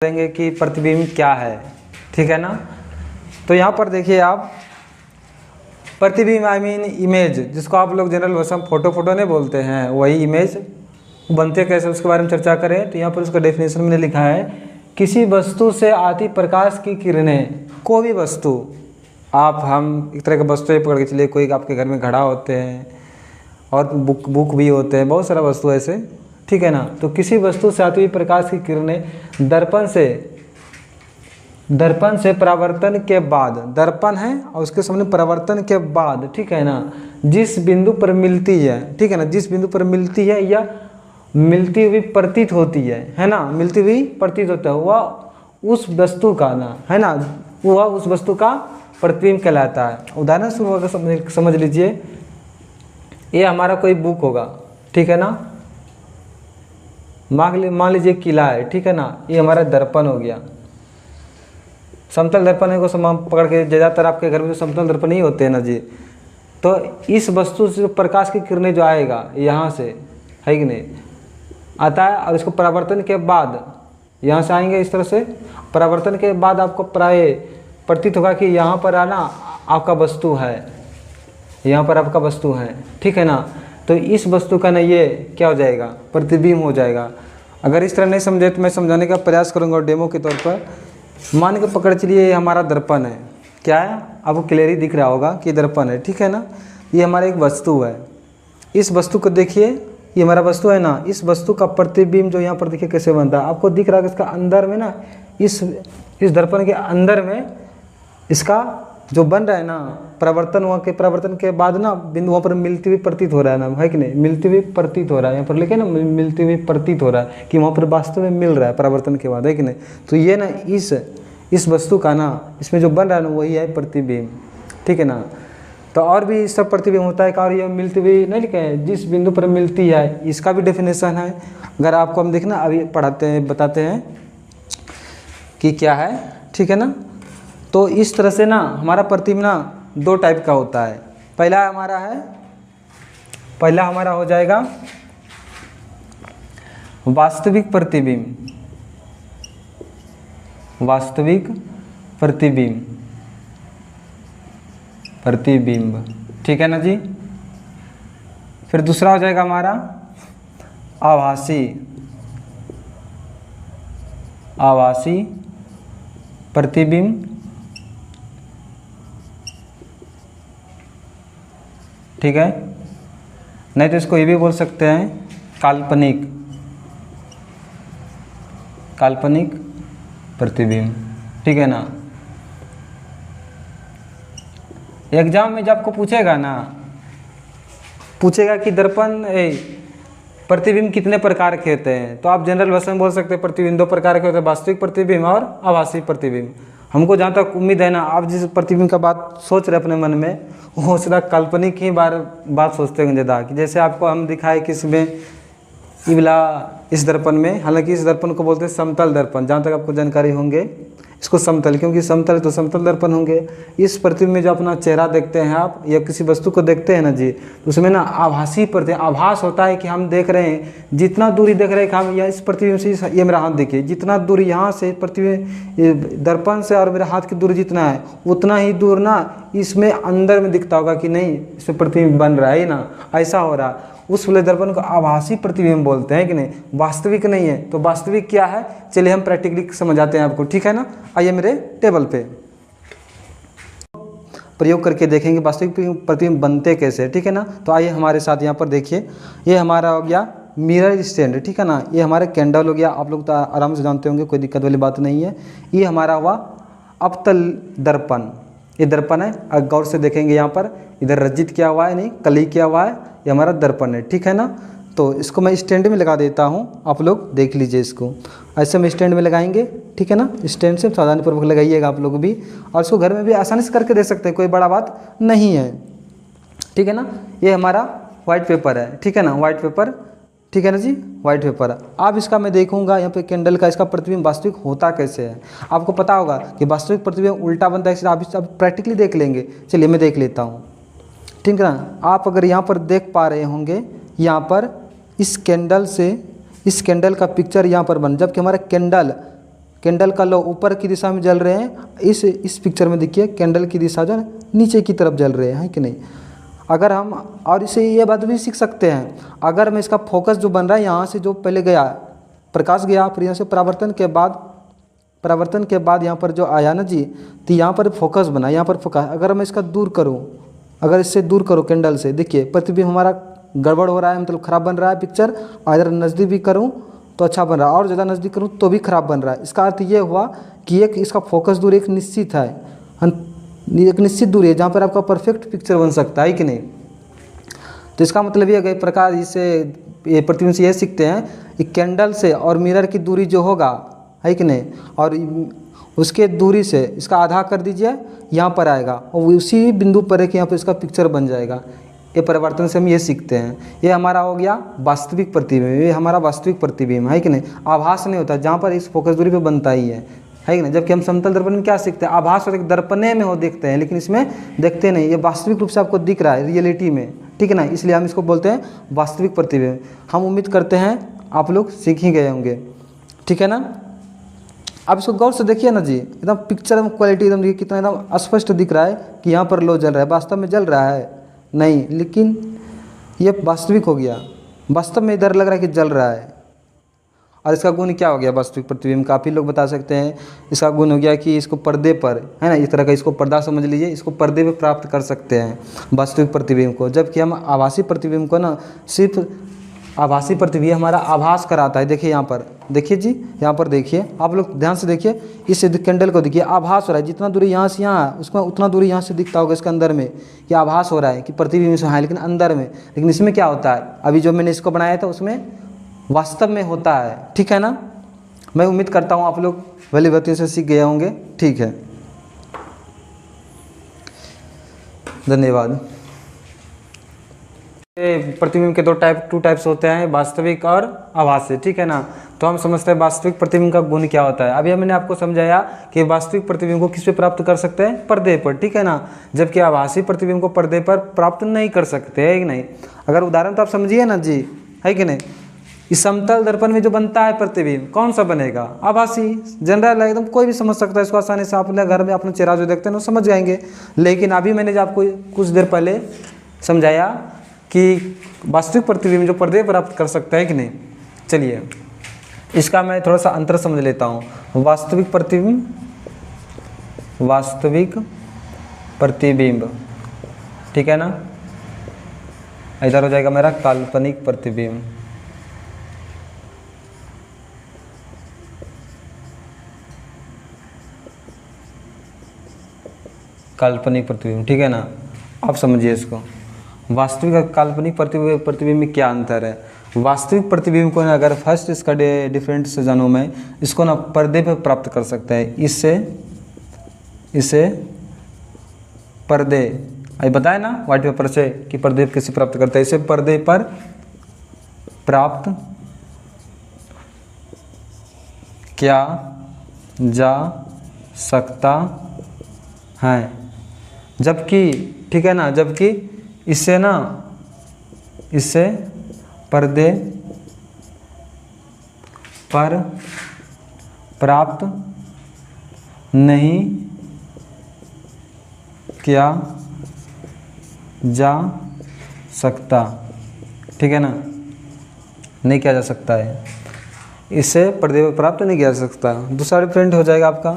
करेंगे कि प्रतिबिंब क्या है, ठीक है ना। तो यहाँ पर देखिए आप प्रतिबिंब आई मीन इमेज, जिसको आप लोग जनरल भाषा में फोटो नहीं बोलते हैं, वही इमेज बनते कैसे उसके बारे में चर्चा करें। तो यहाँ पर उसका डेफिनेशन मैंने लिखा है, किसी वस्तु से आती प्रकाश की किरणें, कोई भी वस्तु, आप हम एक तरह के वस्तु पकड़ के चलिए, कोई आपके घर में घड़ा होते हैं और बुक भी होते हैं, बहुत सारा वस्तु ऐसे, ठीक है ना। तो किसी वस्तु से आती हुई प्रकाश की किरणें दर्पण से परावर्तन के बाद, दर्पण है और उसके सामने परावर्तन के बाद, ठीक है ना, जिस बिंदु पर मिलती है, ठीक है ना, जिस बिंदु पर मिलती है या मिलती हुई प्रतीत होती है ना, मिलती हुई प्रतीत होता है, वह उस वस्तु का ना, है ना, वह उस वस्तु का प्रतिबिंब कहलाता है। उदाहरण स्वरूप समझ लीजिए, ये हमारा कोई बुक होगा, ठीक है ना, मान लीजिए किला है, ठीक है ना, ये हमारा दर्पण हो गया। समतल दर्पण है को पकड़ के, ज़्यादातर आपके घर में तो समतल दर्पण ही होते हैं ना जी। तो इस वस्तु से प्रकाश की किरणें जो आएगा यहाँ से, है कि नहीं, आता है, और इसको परावर्तन के बाद यहाँ से आएंगे, इस तरह से परावर्तन के बाद आपको प्राय प्रतीत होगा कि यहाँ पर आना आपका वस्तु है, यहाँ पर आपका वस्तु है, ठीक है ना। तो इस वस्तु का ना ये क्या हो जाएगा, प्रतिबिंब हो जाएगा। अगर इस तरह नहीं समझे तो मैं समझाने का प्रयास करूँगा डेमो के तौर पर। मान के पकड़ चलिए, ये हमारा दर्पण है, क्या है, आपको क्लियरली दिख रहा होगा कि दर्पण है, ठीक है ना। ये हमारा एक वस्तु है, इस वस्तु को देखिए, ये हमारा वस्तु है ना, इस वस्तु का प्रतिबिंब जो यहाँ पर देखिए कैसे बनता है, आपको दिख रहा है कि इसका अंदर में ना, इस दर्पण के अंदर में इसका जो बन रहा है ना, परावर्तन के बाद ना बिंदु वहाँ पर मिलती हुई प्रतीत हो रहा है ना, है कि नहीं, मिलती हुई प्रतीत हो रहा है, यहाँ पर लिखे ना मिलती हुई प्रतीत हो रहा है कि वहाँ पर वास्तव में मिल रहा है परावर्तन के बाद, है कि नहीं। तो ये ना इस वस्तु का ना, इसमें जो बन रहा है ना, वही है प्रतिबिंब, ठीक है ना। तो और भी इस सब प्रतिबिंब होता है, और ये मिलती हुई नहीं लिखे हैं, जिस बिंदु पर मिलती है, इसका भी डेफिनेशन है। अगर आपको हम देखना अभी पढ़ाते हैं, बताते हैं कि क्या है, ठीक है ना। तो इस तरह से ना हमारा प्रतिबिंब ना दो टाइप का होता है। पहला हमारा हो जाएगा वास्तविक प्रतिबिंब, प्रतिबिंब, ठीक है ना जी। फिर दूसरा हो जाएगा हमारा आभासी प्रतिबिंब, ठीक है। नहीं तो इसको ये भी बोल सकते हैं काल्पनिक प्रतिबिंब, ठीक है ना। एग्जाम में जब आपको पूछेगा कि प्रतिबिंब कितने प्रकार के होते हैं, तो आप जनरल भाषा में बोल सकते हैं प्रतिबिंब दो प्रकार के होते हैं, वास्तविक प्रतिबिंब और आभासी प्रतिबिंब। हमको जहाँ तक उम्मीद है ना, आप जिस प्रतिबिंब का बात सोच रहे अपने मन में, वो सीधा काल्पनिक ही बात सोचते होंगे ज़्यादा, कि जैसे आपको हम दिखाए कि इसमें इस दर्पण में, हालांकि इस दर्पण को बोलते हैं समतल दर्पण, जहाँ तक आपको जानकारी होंगे, इसको समतल, क्योंकि समतल है तो समतल दर्पण होंगे। इस प्रतिबिंब में जो अपना चेहरा देखते हैं आप, या किसी वस्तु को देखते हैं ना जी, तो उसमें ना आभासी प्रतिबिंब, आभास होता है कि हम देख रहे हैं, जितना दूरी देख रहे हैं कि हम, या इस प्रतिबिंब से, ये मेरा हाथ देखिए, जितना दूरी यहाँ से प्रतिबिंब दर्पण से और मेरे हाथ की दूरी जितना है, उतना ही दूर ना इसमें अंदर में दिखता होगा कि नहीं, इसमें प्रतिबिंब बन रहा है ना, ऐसा हो रहा है। उस वाले दर्पण को आभासी प्रतिबिंब बोलते हैं कि नहीं, वास्तविक नहीं है। तो वास्तविक क्या है, चलिए हम प्रैक्टिकली समझाते हैं आपको, ठीक है ना। आइए मेरे टेबल पे प्रयोग करके देखेंगे वास्तविक प्रतिबिंब बनते कैसे, ठीक है ना। तो आइए हमारे साथ यहाँ पर देखिए, ये हमारा हो गया मिरर स्टैंड, ठीक है ना। ये हमारा कैंडल हो गया, आप लोग तो आराम से जानते होंगे, कोई दिक्कत वाली बात नहीं है। ये हमारा हुआ अवतल दर्पण, ये दर्पण है, गौर से देखेंगे यहाँ पर इधर रजित किया हुआ है, नहीं कली किया हुआ है, ये हमारा दर्पण है, ठीक है ना। तो इसको मैं स्टैंड में लगा देता हूँ, आप लोग देख लीजिए इसको, ऐसे में स्टैंड में लगाएंगे, ठीक है ना। स्टैंड से सावधानीपूर्वक लगाइएगा आप लोग भी, और इसको घर में भी आसानी से करके दे सकते हैं, कोई बड़ा बात नहीं है, ठीक है ना। ये हमारा वाइट पेपर है, ठीक है ना, वाइट पेपर, ठीक है ना जी, वाइट पेपर। अब इसका मैं देखूंगा यहाँ पे कैंडल का, इसका प्रतिबिंब वास्तविक होता कैसे है। आपको पता होगा कि वास्तविक प्रतिबिंब उल्टा बनता है, आप प्रैक्टिकली देख लेंगे। चलिए मैं देख लेता हूँ, ठीक है ना। आप अगर यहाँ पर देख पा रहे होंगे, यहाँ पर इस कैंडल से, इस कैंडल का पिक्चर यहाँ पर बन, जबकि हमारा कैंडल कैंडल का लो ऊपर की दिशा में जल रहे हैं, इस पिक्चर में देखिए कैंडल की दिशा जो है नीचे की तरफ जल रहे हैं कि नहीं। अगर हम और इसे ये बात भी सीख सकते हैं, अगर मैं इसका फोकस जो बन रहा है यहाँ से जो पहले गया प्रकाश गया, फिर यहाँ से परावर्तन के बाद यहाँ पर जो आया ना जी, तो यहाँ पर फोकस बना, यहाँ पर फोकस। अगर मैं इसका दूर करूँ, अगर इससे दूर करूँ कैंडल से, देखिए प्रतिबिंब हमारा गड़बड़ हो रहा है, मतलब ख़राब बन रहा है पिक्चर। अगर नज़दीक भी करूँ तो अच्छा बन रहा है, और ज़्यादा नज़दीक करूँ तो भी ख़राब बन रहा है। इसका अर्थ ये हुआ कि एक इसका फोकस दूरी एक निश्चित है, एक निश्चित दूरी है जहाँ पर आपका परफेक्ट पिक्चर बन सकता है कि नहीं। तो इसका मतलब ये एक प्रकार इससे ये प्रतिबिंब से ये सीखते हैं कि कैंडल से और मिरर की दूरी जो होगा है कि नहीं, और उसके दूरी से इसका आधा कर दीजिए, यहाँ पर आएगा और उसी बिंदु पर है कि यहाँ पर इसका पिक्चर बन जाएगा। ये परिवर्तन से हम ये सीखते हैं। ये हमारा हो गया वास्तविक प्रतिबिंब, ये हमारा वास्तविक प्रतिबिंब है कि नहीं। आभास नहीं होता जहाँ पर इस फोकस दूरी पे बनता ही है कि नहीं। जबकि हम समतल दर्पण में क्या सीखते हैं, आभास और एक दर्पणे में हो देखते हैं, लेकिन इसमें देखते नहीं। ये वास्तविक रूप से आपको दिख रहा है रियलिटी में, ठीक है ना, इसलिए हम इसको बोलते हैं वास्तविक प्रतिबिंब। हम उम्मीद करते हैं आप लोग सीख ही गए होंगे, ठीक है ना। अब इसको गौर से देखिए ना जी, एकदम पिक्चर में क्वालिटी एकदम देखिए कितना एकदम स्पष्ट दिख रहा है कि यहाँ पर लो जल रहा है। वास्तव में जल रहा है नहीं, लेकिन ये वास्तविक हो गया। वास्तव में इधर लग रहा है कि जल रहा है। और इसका गुण क्या हो गया वास्तविक प्रतिबिंब का, आप ही लोग बता सकते हैं। इसका गुण हो गया कि इसको पर्दे पर, है ना, इस तरह का इसको पर्दा समझ लीजिए, इसको पर्दे पे प्राप्त कर सकते हैं वास्तविक प्रतिबिंब को। जबकि हम आभासी प्रतिबिंब को ना सिर्फ आभासी प्रतिबिंब हमारा आभास कराता है। देखिए यहाँ पर, देखिए जी, यहाँ पर देखिए, आप लोग ध्यान से देखिए, इस कैंडल को देखिए, आभास हो रहा है। जितना दूरी यहाँ से यहाँ है उसमें उतना दूरी यहाँ से दिखता होगा इसके अंदर में, कि आभास हो रहा है कि प्रतिबिंब से है, लेकिन अंदर में। लेकिन इसमें क्या होता है, अभी जो मैंने इसको बनाया था उसमें वास्तव में होता है, ठीक है ना। मैं उम्मीद करता हूँ आप लोग भली भांति से सीख गए होंगे, ठीक है, धन्यवाद। प्रतिबिंब के टू टाइप्स होते हैं, वास्तविक और आभासी, ठीक है ना। तो हम समझते हैं वास्तविक प्रतिबिंब का गुण क्या होता है। अभी मैंने आपको समझाया कि वास्तविक प्रतिबिंब को किस पे प्राप्त कर सकते हैं, पर्दे पर, ठीक है ना। जबकि आभासी प्रतिबिंब को पर्दे पर प्राप्त नहीं कर सकते, है कि नहीं। अगर उदाहरण तो आप समझिए ना जी, है कि नहीं। इस समतल दर्पण में जो बनता है प्रतिबिंब, कौन सा बनेगा, आभासी। जनरल एकदम कोई भी समझ सकता है इसको आसानी से। आप घर में अपना चेहरा जो देखते हैं वो समझ जाएंगे। लेकिन अभी मैंने जो आपको कुछ देर पहले समझाया कि वास्तविक प्रतिबिंब जो पर्दे प्राप्त कर सकता है कि नहीं। चलिए इसका मैं थोड़ा सा अंतर समझ लेता हूँ। वास्तविक प्रतिबिंब, ठीक है ना। इधर हो जाएगा मेरा काल्पनिक प्रतिबिंब। काल्पनिक प्रतिबिंब, ठीक है ना। आप समझिए इसको, वास्तविक और काल्पनिक प्रतिबिंब में क्या अंतर है। वास्तविक प्रतिबिंब को ना अगर फर्स्ट इसका डिफरेंट से जानूँ मैं, इसको ना पर्दे पर प्राप्त कर सकता है। इसे पर्दे, अभी बताया ना व्हाइट पेपर से कि पर्दे पर कैसे प्राप्त करता है। इसे पर्दे पर प्राप्त किया जा सकता है। जबकि, ठीक है ना, जबकि इससे पर्दे पर प्राप्त नहीं किया जा सकता, ठीक है ना, नहीं किया जा सकता है। इससे पर्दे पर प्राप्त नहीं किया जा सकता। दूसरा डिफरेंट हो जाएगा आपका